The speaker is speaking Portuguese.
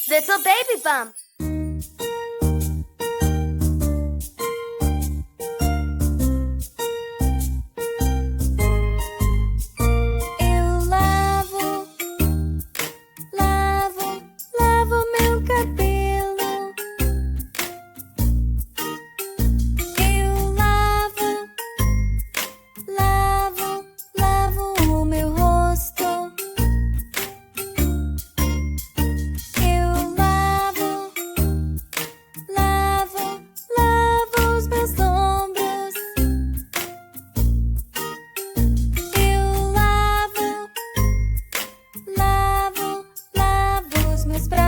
little baby bump. Lavo meu cabelo. Eu lavo o meu rosto. Eu lavo os meus ombros. Eu lavo os meus braços.